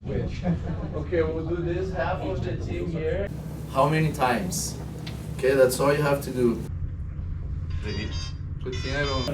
Okay, we'll do this half of the team here. How many times? Okay, that's all you have to do. Good thing I don't.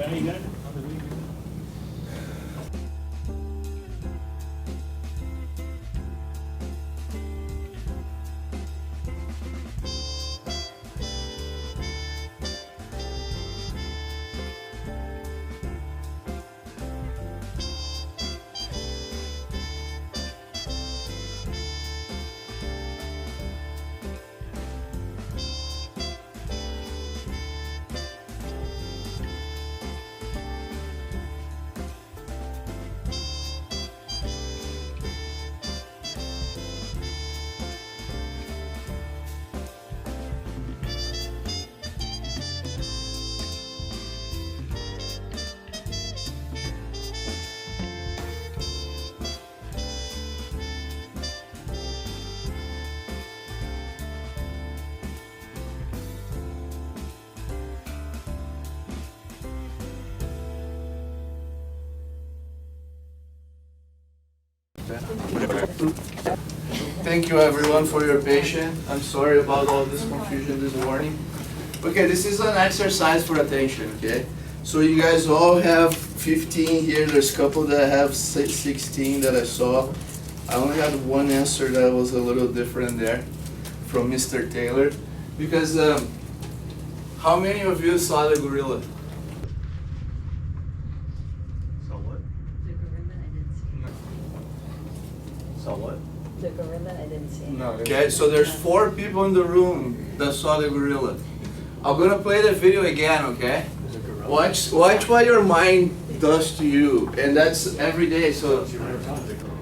Thank you everyone for your patience. I'm sorry about all this confusion this morning. Okay, this is an exercise for attention, okay? So you guys all have 15 here. There's a couple that have 16 that I saw. I only had one answer that was a little different there from Mr. Taylor. Because how many of you saw the gorilla? So what? The gorilla, I didn't see. No. Okay, so there's 4 people in the room that saw the gorilla. I'm gonna play the video again, okay? There's a gorilla. Watch what your mind does to you, and that's every day. So You never saw the gorilla.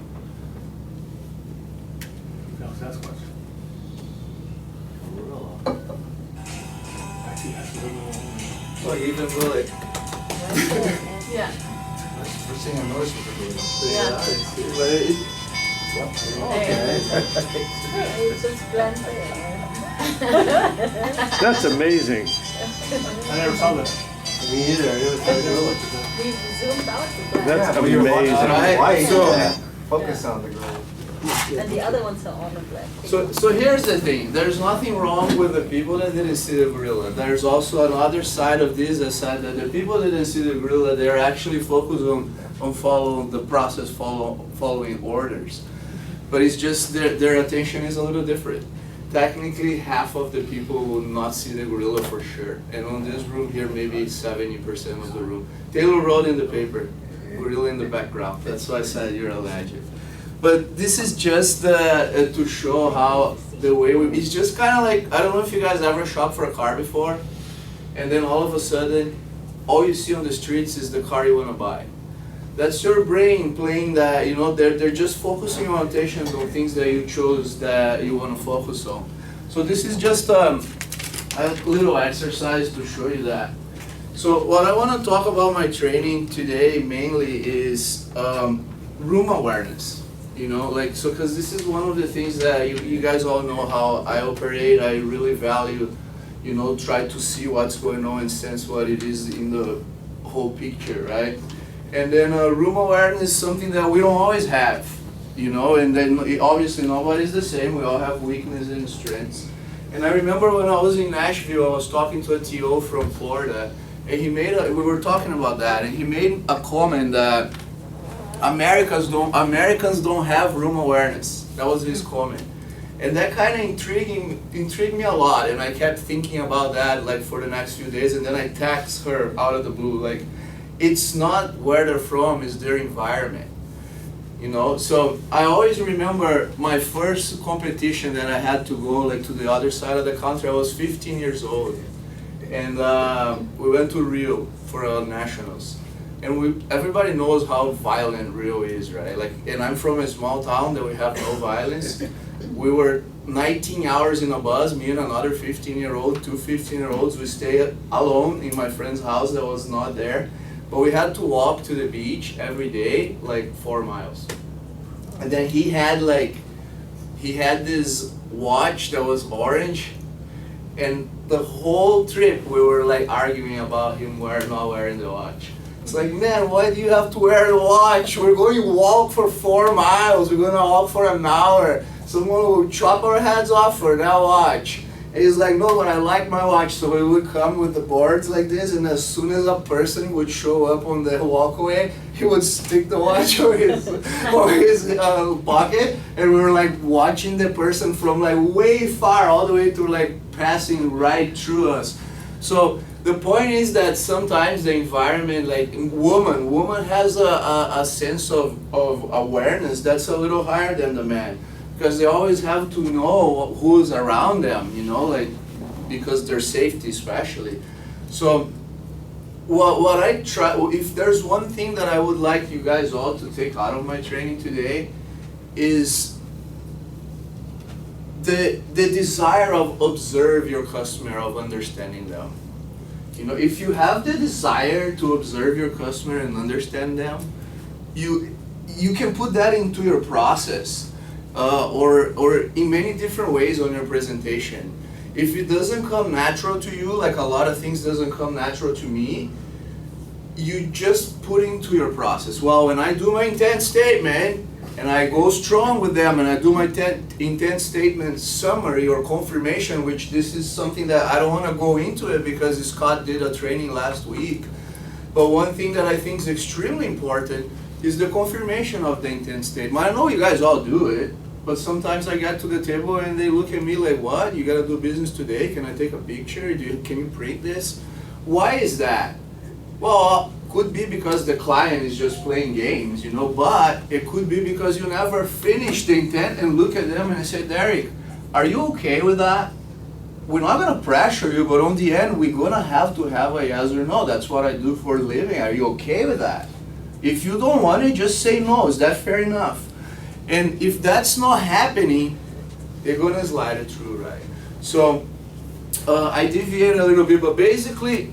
No, Sasquatch. Gorilla. Actually, that's a little. oh, even Willie. Yeah. That's the first thing I noticed with the gorilla. Yeah. But it- Hey, it's just planted. That's amazing. I never saw that. Me either. It was the gorilla. We zoomed out the plant. That's Yeah, we were amazing. Alright, Why so- focus on the girl? And the other ones are on the plant. So here's the thing. There's nothing wrong with the people that didn't see the gorilla. There's also another side of this, that side that the people that didn't see the gorilla, they're actually focused on following the process, following orders. But it's just their attention is a little different. Technically, half of the people will not see the gorilla for sure. And on this room here, maybe 70% of the room. Taylor wrote in the paper, gorilla in the background. That's why I said you're a legend. But this is just to show how the way it's just kind of like, I don't know if you guys ever shopped for a car before, and then all of a sudden, all you see on the streets is the car you want to buy. That's your brain playing that, you know, they're just focusing your attention on things that you chose that you want to focus on. So this is just a little exercise to show you that. So what I want to talk about my training today mainly is room awareness. You know, like, so because this is one of the things that you guys all know how I operate. I really value, you know, try to see what's going on and sense what it is in the whole picture, right? And then room awareness is something that we don't always have, you know, and then obviously nobody's the same. We all have weaknesses and strengths. And I remember when I was in Nashville, I was talking to a TO from Florida, and we were talking about that, and he made a comment that Americans don't have room awareness. That was his comment. And that kind of intrigued me a lot, and I kept thinking about that like for the next few days, and then I text her out of the blue, like, it's not where they're from, it's their environment. You know, so I always remember my first competition that I had to go like to the other side of the country. I was 15 years old, and we went to Rio for nationals. And everybody knows how violent Rio is, right? Like, and I'm from a small town that we have no violence. We were 19 hours in a bus, me and another 15-year-old, two 15-year-olds. We stayed alone in my friend's house that was not there. But we had to walk to the beach every day, like 4 miles. And then he had this watch that was orange, and the whole trip we were like arguing about him not wearing the watch. It's like, man, why do you have to wear a watch? We're going to walk for 4 miles. We're going to walk for an hour. Someone will chop our heads off for that watch. And he's like, no, but I like my watch. So we would come with the boards like this, and as soon as a person would show up on the walkway, he would stick the watch on his pocket, and we were like watching the person from like way far all the way to like passing right through us. So the point is that sometimes the environment, like woman has a sense of awareness that's a little higher than the man. Because they always have to know who's around them, you know, like, because their safety especially. So what I try, if there's one thing that I would like you guys all to take out of my training today, is the desire of observe your customer, of understanding them. You know, if you have the desire to observe your customer and understand them, you can put that into your process. Or in many different ways on your presentation. If it doesn't come natural to you, like a lot of things doesn't come natural to me, you just put into your process. Well, when I do my intent statement, and I go strong with them, and I do my intent statement summary or confirmation, which this is something that I don't want to go into it because Scott did a training last week. But one thing that I think is extremely important is the confirmation of the intent statement. I know you guys all do it, but sometimes I get to the table and they look at me like, what? You gotta do business today? Can I take a picture? Can you print this? Why is that? Well, could be because the client is just playing games, you know, but it could be because you never finish the intent and look at them and say, Derek, are you okay with that? We're not gonna pressure you, but on the end, we're gonna have to have a yes or no. That's what I do for a living. Are you okay with that? If you don't want it, just say no. Is that fair enough? And if that's not happening, they're gonna slide it through, right? So I deviated a little bit, but basically,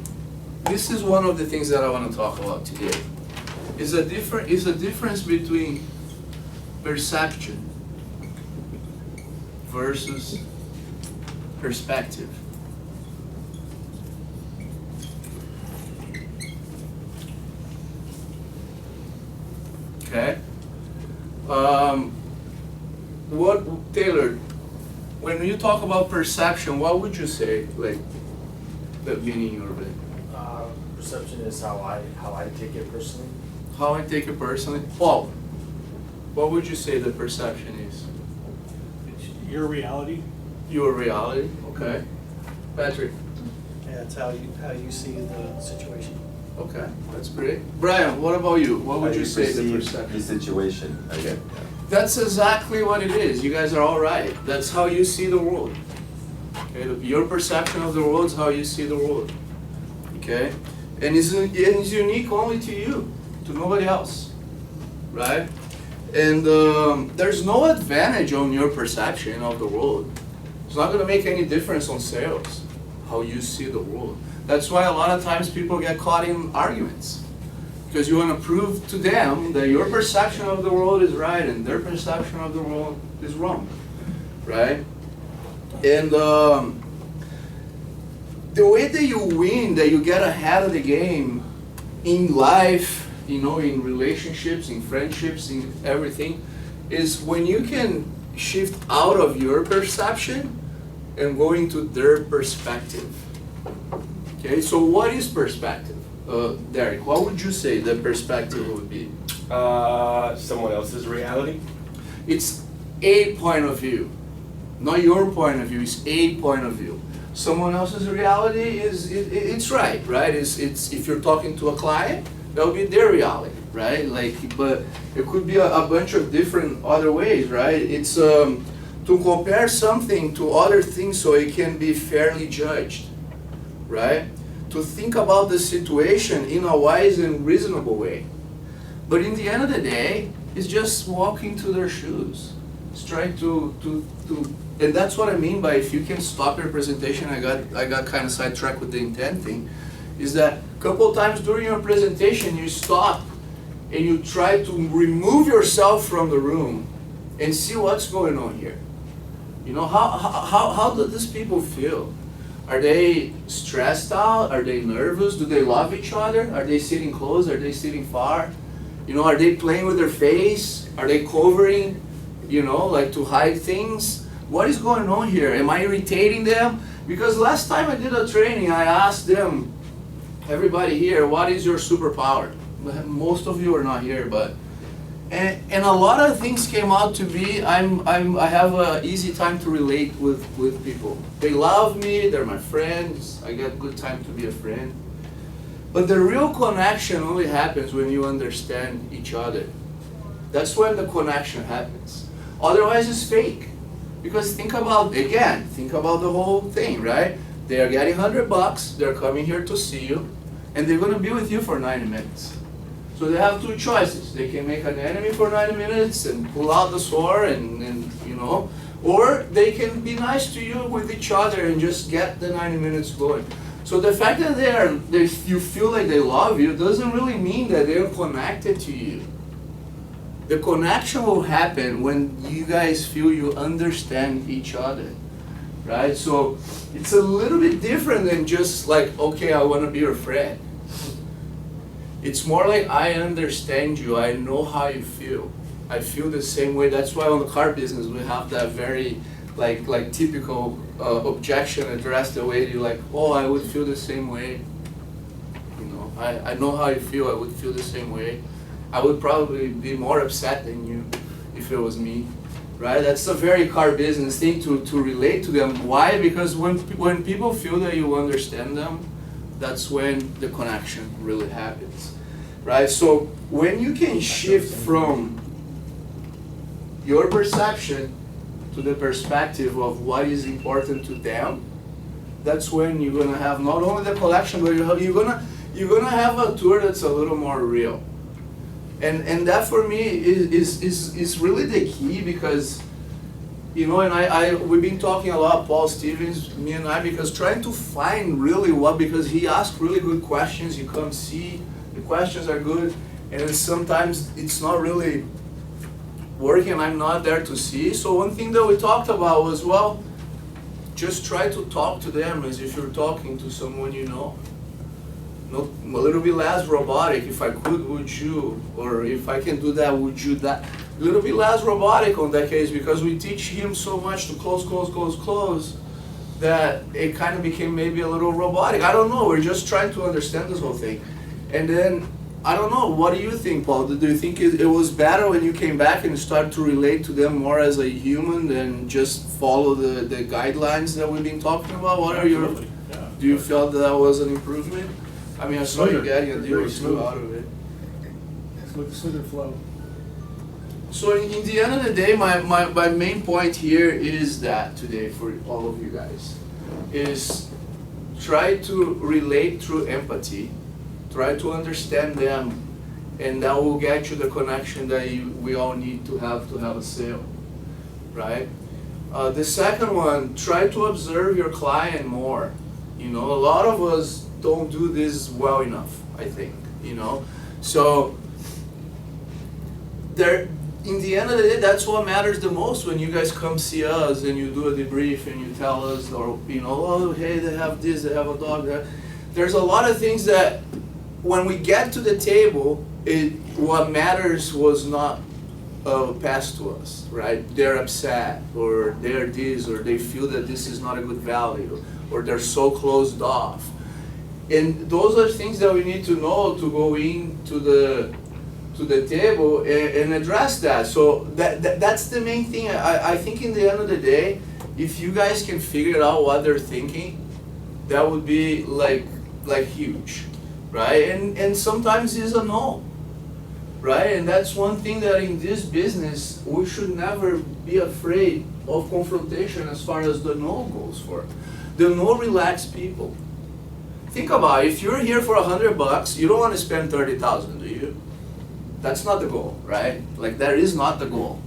this is one of the things that I want to talk about today. Is a difference between perception versus perspective. Okay? What, Taylor, when you talk about perception, what would you say, like, the meaning of it? Perception is how I take it personally. How I take it personally? Paul, what would you say the perception is? It's your reality. Your reality, okay. Patrick? Yeah, it's how you see the situation. Okay, that's great. Brian, what about you? What would How you say the perceive perception? the situation. Okay. That's exactly what it is. You guys are all right. That's how you see the world. Okay, your perception of the world is how you see the world. Okay, and it's unique only to you, to nobody else, right? And there's no advantage on your perception of the world. It's not going to make any difference on sales, how you see the world. That's why a lot of times people get caught in arguments. Because you want to prove to them that your perception of the world is right and their perception of the world is wrong, right? And the way that you win, that you get ahead of the game in life, you know, in relationships, in friendships, in everything, is when you can shift out of your perception and go into their perspective. Okay, so what is perspective? Derek, what would you say the perspective would be? Someone else's reality. It's a point of view, not your point of view. It's a point of view. Someone else's reality is it's right? It's if you're talking to a client, that would be their reality, right? Like, but it could be a bunch of different other ways, right? It's to compare something to other things so it can be fairly judged, right? To think about the situation in a wise and reasonable way. But in the end of the day, it's just walking to their shoes. It's trying to and that's what I mean by if you can stop your presentation. I got kind of sidetracked with the intent thing, is that a couple of times during your presentation you stop and you try to remove yourself from the room and see what's going on here. You know, how do these people feel? Are they stressed out? Are they nervous? Do they love each other? Are they sitting close? Are they sitting far? You know, are they playing with their face? Are they covering, you know, like to hide things? What is going on here? Am I irritating them? Because last time I did a training, I asked them, everybody here, what is your superpower? Most of you are not here, but and a lot of things came out to be I have an easy time to relate with people. They love me, they're my friends, I get good time to be a friend. But the real connection only happens when you understand each other. That's when the connection happens. Otherwise it's fake. Because think about the whole thing, right? They are getting $100, they're coming here to see you, and they're gonna be with you for 90 minutes. So they have two choices. They can make an enemy for 90 minutes and pull out the sword and you know, or they can be nice to you with each other and just get the 90 minutes going. So the fact that you feel like they love you doesn't really mean that they're connected to you. The connection will happen when you guys feel you understand each other, right? So it's a little bit different than just like, okay, I want to be your friend. It's more like I understand you, I know how you feel. I feel the same way. That's why on the car business we have that very like typical objection addressed the way you like, oh, I would feel the same way. You know, I know how you feel, I would feel the same way. I would probably be more upset than you if it was me, right? That's a very car business thing to relate to them. Why? Because when people feel that you understand them, that's when the connection really happens, right? So when you can shift from your perception to the perspective of what is important to them, that's when you're gonna have not only the collection, but you're gonna have a tour that's a little more real. And that for me is really the key, because you know, and we've been talking a lot, Paul Stevens, me and I, because trying to find really what, because he asked really good questions, you come see, the questions are good, and then sometimes it's not really working, I'm not there to see. So one thing that we talked about was, well, just try to talk to them as if you're talking to someone you know. No, a little bit less robotic. If I could, would you? Or if I can do that, would you? That a little bit less robotic on that case, because we teach him so much to close, that it kind of became maybe a little robotic. I don't know. We're just trying to understand this whole thing. And then I don't know. What do you think, Paul? Do you think it was better when you came back and started to relate to them more as a human than just follow the guidelines that we've been talking about? What are your? Absolutely, yeah. Do you feel that was an improvement? I mean, I saw you Smoother. getting a deal or Very two smooth. out of it. Smoother flow. So in the end of the day, my main point here is that today for all of you guys is try to relate through empathy, try to understand them, and that will get you the connection that we all need to have a sale, right? The second one, try to observe your client more. You know, a lot of us don't do this well enough, I think, you know. So in the end of the day, that's what matters the most when you guys come see us and you do a debrief and you tell us, or you know, oh hey, they have this, they have a dog. There's a lot of things that when we get to the table, what matters was not passed to us, right? They're upset, or they're this, or they feel that this is not a good value, or they're so closed off. And those are things that we need to know to go into the table and address that. So that's the main thing. I think in the end of the day, if you guys can figure out what they're thinking, that would be like huge, right? And sometimes it's a no, right? And that's one thing that in this business, we should never be afraid of confrontation as far as the no goes for. The no relax people. Think about it, if you're here for $100, you don't want to spend 30,000, do you? That's not the goal, right? Like that is not the goal.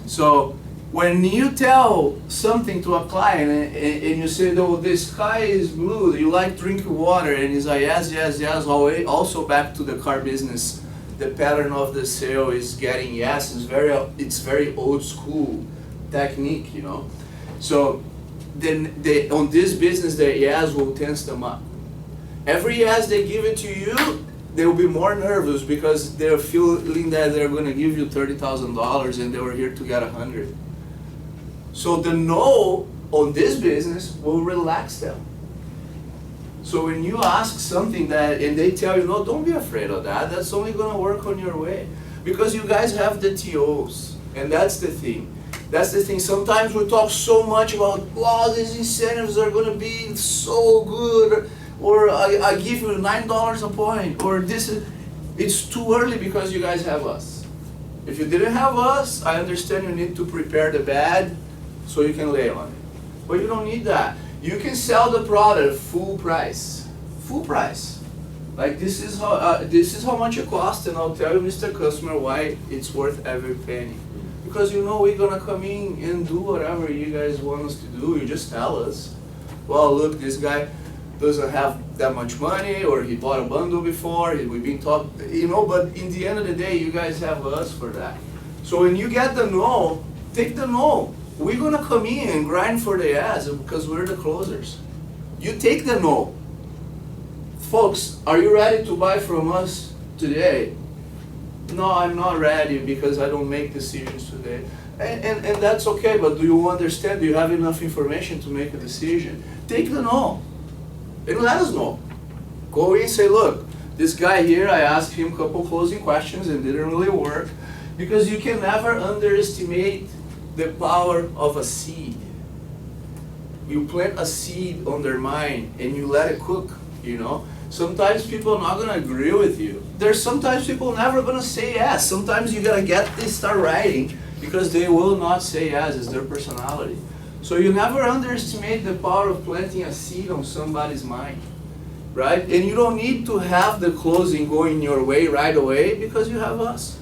So when you tell something to a client and you say, oh, the sky is blue, you like drinking water, and he's like, yes, yes, yes, always. Also back to the car business, the pattern of the sale is getting yes, it's very old school technique, you know. So then on this business, the yes will tense them up. Every yes they give it to you, they will be more nervous because they're feeling that they're going to give you $30,000 and they were here to get 100. So the no on this business will relax them. So when you ask something that, and they tell you, no, don't be afraid of that. That's only going to work on your way. Because you guys have the TOs, and that's the thing. That's the thing. Sometimes we talk so much about, wow, these incentives are going to be so good, or I give you $9 a point, or this is, it's too early because you guys have us. If you didn't have us, I understand you need to prepare the bed so you can lay on it. But you don't need that. You can sell the product full price. Full price. Like this is how much it costs, and I'll tell you, Mr. Customer, why it's worth every penny. Because you know we're gonna come in and do whatever you guys want us to do. You just tell us, well, look, this guy doesn't have that much money, or he bought a bundle before, we've been talking, you know, but in the end of the day, you guys have us for that. So when you get the no, take the no. We're gonna come in and grind for the yes because we're the closers. You take the no. Folks, are you ready to buy from us today? No, I'm not ready because I don't make decisions today. And that's okay, but do you understand? Do you have enough information to make a decision? Take the no. And let us know. Go in and say, look, this guy here, I asked him a couple closing questions and didn't really work. Because you can never underestimate the power of a seed. You plant a seed on their mind and you let it cook, you know. Sometimes people are not gonna agree with you. There's sometimes people never gonna say yes. Sometimes you gotta start writing because they will not say yes, it's their personality. So you never underestimate the power of planting a seed on somebody's mind, right? And you don't need to have the closing going your way right away because you have us.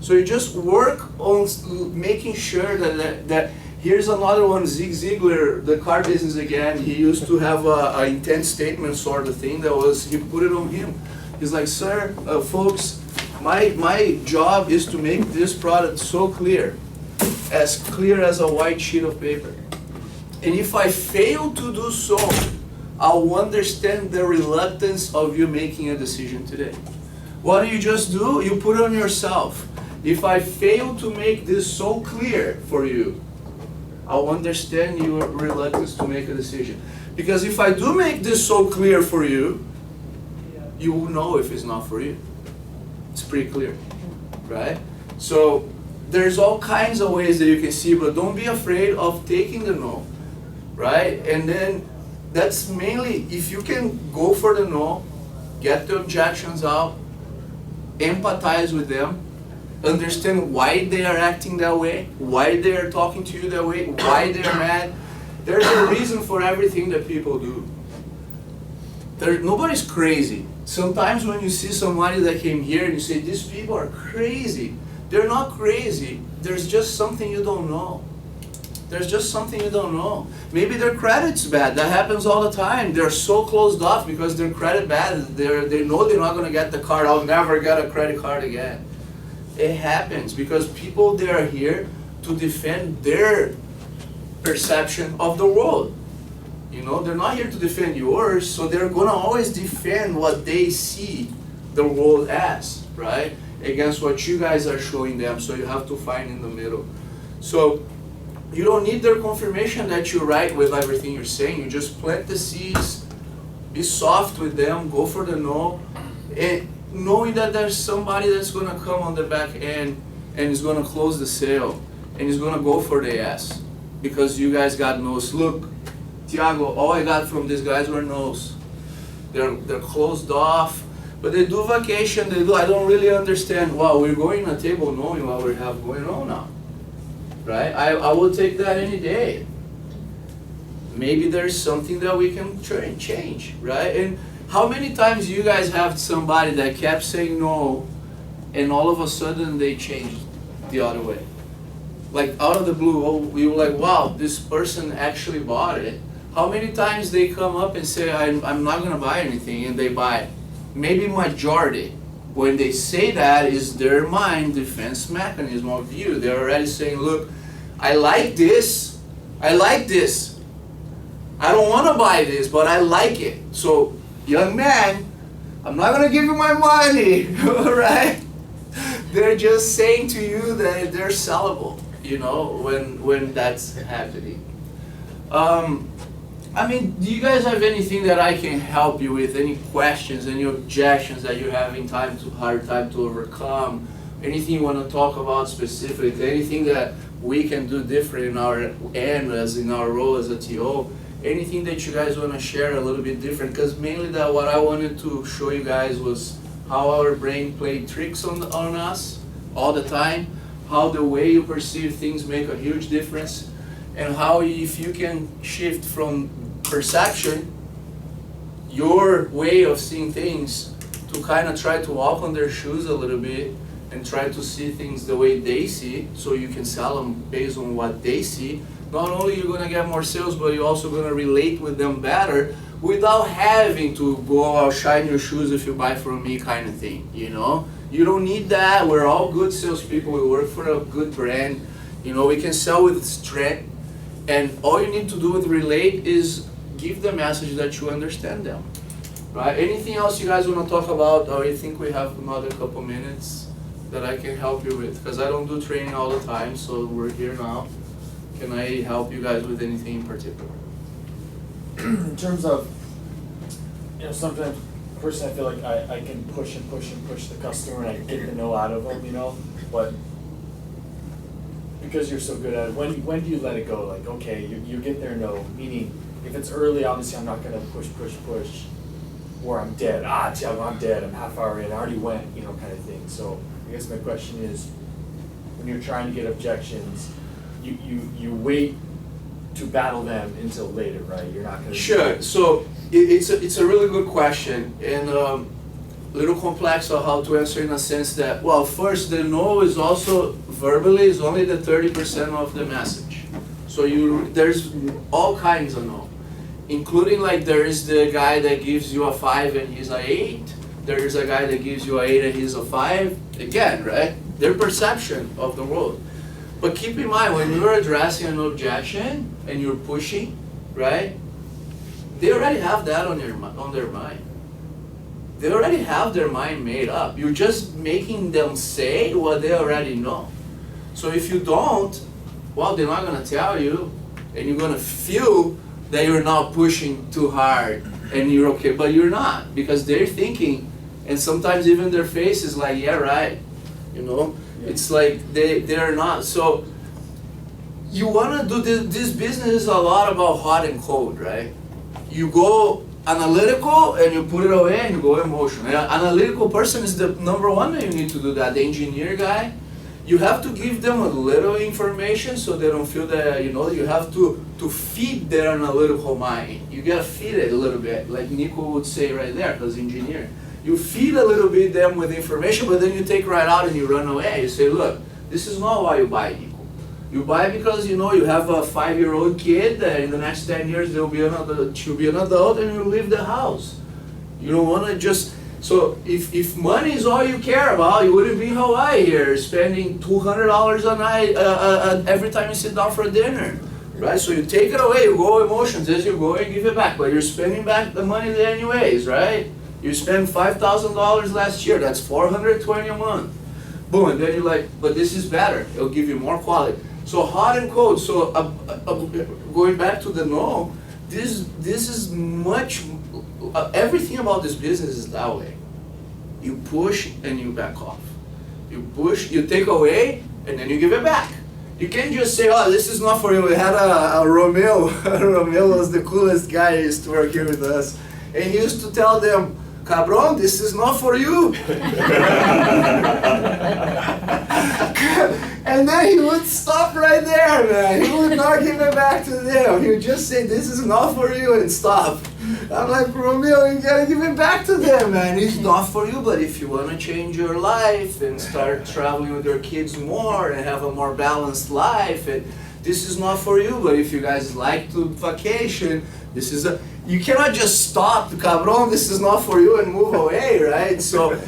So you just work on making sure that here's another one, Zig Ziglar, the car business again. He used to have a intent statement sort of thing that was, he put it on him. He's like, sir, folks, my job is to make this product so clear as a white sheet of paper. And if I fail to do so, I'll understand the reluctance of you making a decision today. What do you just do? You put it on yourself. If I fail to make this so clear for you, I'll understand your reluctance to make a decision. Because if I do make this so clear for you, you will know if it's not for you. It's pretty clear, right? So there's all kinds of ways that you can see, but don't be afraid of taking the no, right? And then that's mainly, if you can go for the no, get the objections out, empathize with them, understand why they are acting that way, why they are talking to you that way, why they are mad. There's a reason for everything that people do. Nobody's crazy. Sometimes when you see somebody that came here and you say, these people are crazy, they're not crazy. There's just something you don't know. There's just something you don't know. Maybe their credit's bad. That happens all the time. They're so closed off because their credit bad. They know they're not going to get the card. I'll never get a credit card again. It happens because people, they are here to defend their perception of the world. You know, they're not here to defend yours, so they're gonna always defend what they see the world as, right? Against what you guys are showing them, so you have to find in the middle. So you don't need their confirmation that you're right with everything you're saying. You just plant the seeds, be soft with them, go for the no, and knowing that there's somebody that's gonna come on the back end and is gonna close the sale and is gonna go for the yes, because you guys got no's. Look, Tiago, all I got from these guys were no's. They're closed off, but they do vacation. They do. I don't really understand. Wow, we're going to a table knowing what we have going on now, right? I will take that any day. Maybe there's something that we can try and change, right? And how many times you guys have somebody that kept saying no, and all of a sudden they changed the other way? Like out of the blue, oh, you were like, wow, this person actually bought it. How many times they come up and say, I'm not gonna buy anything, and they buy it? Maybe majority. When they say that, is their mind defense mechanism of view. They're already saying, look, I like this, I don't want to buy this, but I like it. So, young man, I'm not going to give you my money, all right? They're just saying to you that they're sellable, you know, when that's happening. I mean, do you guys have anything that I can help you with? Any questions, any objections that you're having hard time to overcome? Anything you want to talk about specifically? Anything that we can do different in our end as in our role as a TO? Anything that you guys want to share a little bit different? Because mainly that what I wanted to show you guys was how our brain played tricks on us all the time, how the way you perceive things make a huge difference, and how if you can shift from perception, your way of seeing things, to kind of try to walk on their shoes a little bit and try to see things the way they see, so you can sell them based on what they see. Not only you're going to get more sales, but you're also going to relate with them better without having to go, I'll shine your shoes if you buy from me kind of thing, you know? You don't need that. We're all good salespeople. We work for a good brand. You know, we can sell with strength. And all you need to do with relate is give the message that you understand them, right? Anything else you guys want to talk about, or you think we have another couple minutes that I can help you with? Because I don't do training all the time, so we're here now. Can I help you guys with anything in particular? In terms of, sometimes personally I feel like I can push the customer and I get the no out of them, but because you're so good at it, when do you let it go? Like, okay, you get their no, meaning if it's early, obviously I'm not gonna push, or I'm dead. Tiago, I'm dead, I'm half hour in, I already went, kind of thing. So I guess my question is, when you're trying to get objections, you wait to battle them until later, right? You're not gonna. Sure. So it's a really good question, and a little complex on how to answer in a sense that, well, first, the no is also verbally is only the 30% of the message. So there's all kinds of no, including like there is the guy that gives you a 5 and he's a 8. There is a guy that gives you a 8 and he's a 5. Again, right? Their perception of the world. But keep in mind, when you're addressing an objection and you're pushing, right? They already have that on their mind. They already have their mind made up. You're just making them say what they already know. So if you don't, well, they're not going to tell you, and you're going to feel that you're not pushing too hard and you're okay, but you're not, because they're thinking, and sometimes even their face is like, yeah, right, It's like they're not. So you want to do this business is a lot about hot and cold, right? You go analytical and you put it away and you go emotional. An analytical person is the number one that you need to do that. The engineer guy, you have to give them a little information so they don't feel that, you have to feed their analytical mind. You gotta feed it a little bit, like Nico would say right there, because engineer. You feed a little bit them with information, but then you take right out and you run away. You say, look, this is not why you buy, Nico. You buy because you have a 5-year-old kid that in the next 10 years she'll be an adult and you leave the house. You don't want to just, so if money is all you care about, you wouldn't be in Hawaii here spending $200 a night every time you sit down for dinner. Right? So you take it away, you go emotions as you go and give it back, but you're spending back the money there anyways, right? You spent $5,000 last year, that's $420 a month. Boom, and then you're like, but this is better, it'll give you more quality. So hot and cold, so going back to the no, this is much, everything about this business is that way. You push and you back off. You push, you take away, and then you give it back. You can't just say, oh, this is not for you. We had a Romeo, Romeo was the coolest guy who used to work here with us. And he used to tell them, cabron, this is not for you. And then he would stop right there, man. He would not give it back to them. He would just say, this is not for you, and stop. I'm like, Romeo, you gotta give it back to them, man. It's not for you, but if you wanna change your life and start traveling with your kids more and have a more balanced life, and this is not for you, but if you guys like to vacation, this is you cannot just stop, cabron, this is not for you, and move away, right? So,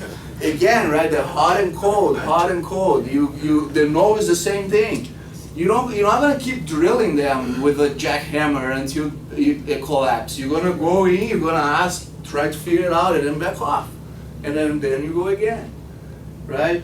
again, right, the hot and cold, the no is the same thing. you're not gonna keep drilling them with a jackhammer until it collapses. You're gonna go in, you're gonna ask, try to figure it out, and then back off, and then you go again, right?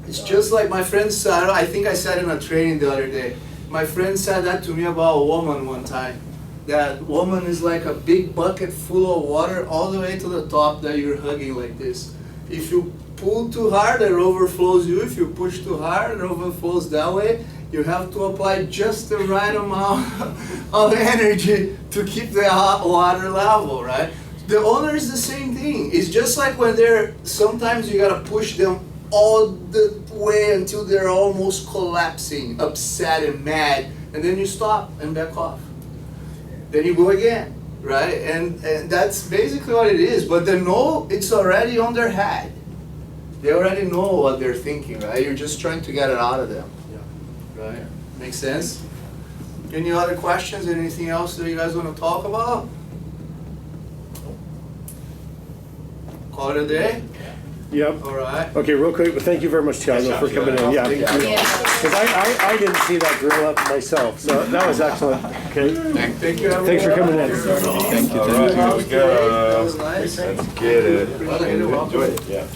It's just like my friend said. I think I said in a training the other day. My friend said that to me about a woman one time. That woman is like a big bucket full of water all the way to the top that you're hugging like this. If you pull too hard, it overflows you. If you push too hard, it overflows that way. You have to apply just the right amount of energy to keep the hot water level, right? The owner is the same thing. It's just like when sometimes you gotta push them all the way until they're almost collapsing, upset and mad, and then you stop and back off. Then you go again, right? And that's basically what it is. But they know it's already on their head. They already know what they're thinking, right? You're just trying to get it out of them. Yeah. Right? Make sense? Any other questions? Anything else that you guys want to talk about? Call it a day? Yep. All right. Okay, real quick, but thank you very much, Thiago, for coming in. Yeah. Thank you. Because I didn't see that grill up myself, so that was excellent. Okay. Thank you, everyone. Thanks for coming in. Thank you. That was nice. Let's get it. Well, you're welcome. Enjoy it. Yeah.